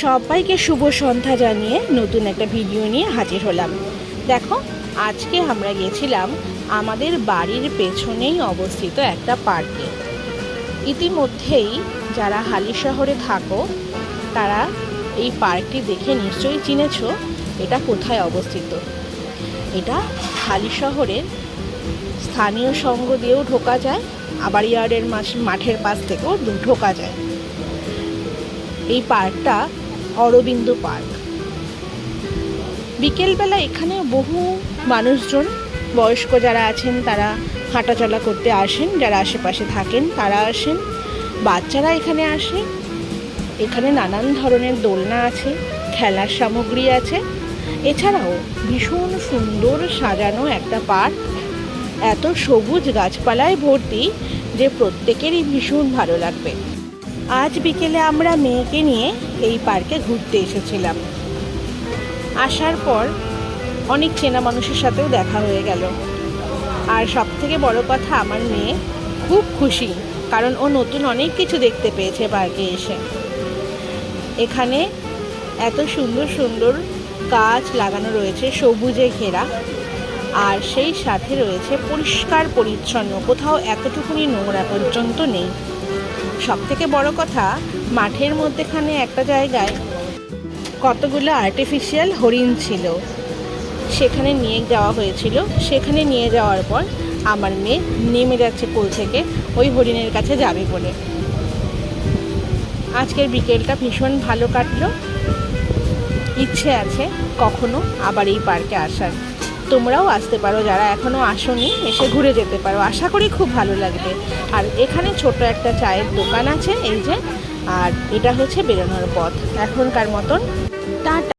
সবাইকে শুভ সন্ধ্যা জানিয়ে নতুন একটা ভিডিও নিয়ে হাজির হলাম। দেখো, আজকে আমরা গেছিলাম আমাদের বাড়ির পেছনেই অবস্থিত একটা পার্কে। ইতিমধ্যেই যারা হালিশহরে থাকো তারা এই পার্কটি দেখে নিশ্চয়ই চিনেছো এটা কোথায় অবস্থিত। এটা হালিশহরের স্থানীয় সঙ্গ দিয়েও ঢোকা যায়, আবার ইয়ার্ডের মাঠের পাশ থেকেও ঢোকা যায়। এই পার্কটা অরবিন্দ পার্ক। বিকেলবেলা এখানে বহু মানুষজন, বয়স্ক যারা আছেন তারা হাঁটাচলা করতে আসেন, যারা আশেপাশে থাকেন তারা আসেন, বাচ্চারা এখানে আসে। এখানে নানান ধরনের দোলনা আছে, খেলার সামগ্রী আছে। এছাড়াও ভীষণ সুন্দর সাজানো একটা পার্ক, এত সবুজ গাছপালায় ভর্তি যে প্রত্যেকেরই ভীষণ ভালো লাগবে। আজ বিকেলে আমরা মেয়েকে নিয়ে এই পার্কে ঘুরতে এসেছিলাম। আসার পর অনেক চেনা মানুষের সাথেও দেখা হয়ে গেল। আর সবথেকে বড় কথা, আমার মেয়ে খুব খুশি, কারণ ও নতুন অনেক কিছু দেখতে পেয়েছে পার্কে এসে। এখানে এত সুন্দর সুন্দর গাছ লাগানো রয়েছে, সবুজে ঘেরা, আর সেই সাথে রয়েছে পরিষ্কার পরিচ্ছন্ন, কোথাও এতটুকুনি নোংরা পর্যন্ত নেই। সবথেকে বড় কথা, মাঠের মধ্যেখানে একটা জায়গায় কতগুলো আর্টিফিশিয়াল হরিণ ছিল, সেখানে নিয়ে যাওয়া হয়েছিল। সেখানে নিয়ে যাওয়ার পর আমার মেয়ে নেমে যাচ্ছে কোল থেকে ওই হরিণের কাছে যাবে বলে। আজকের বিকেলটা ভীষণ ভালো কাটলো। ইচ্ছে আছে কখনো আবার এই পার্কে আসার। তোমরাও আসতে পারো, যারা এখনও আসোনি এসে ঘুরে যেতে পারো, আশা করি খুব ভালো লাগবে। আর এখানে ছোট একটা চায়ের দোকান আছে, এই যে, আর এটা হচ্ছে বেরোনোর পথ। এখনকার মতন টাটা।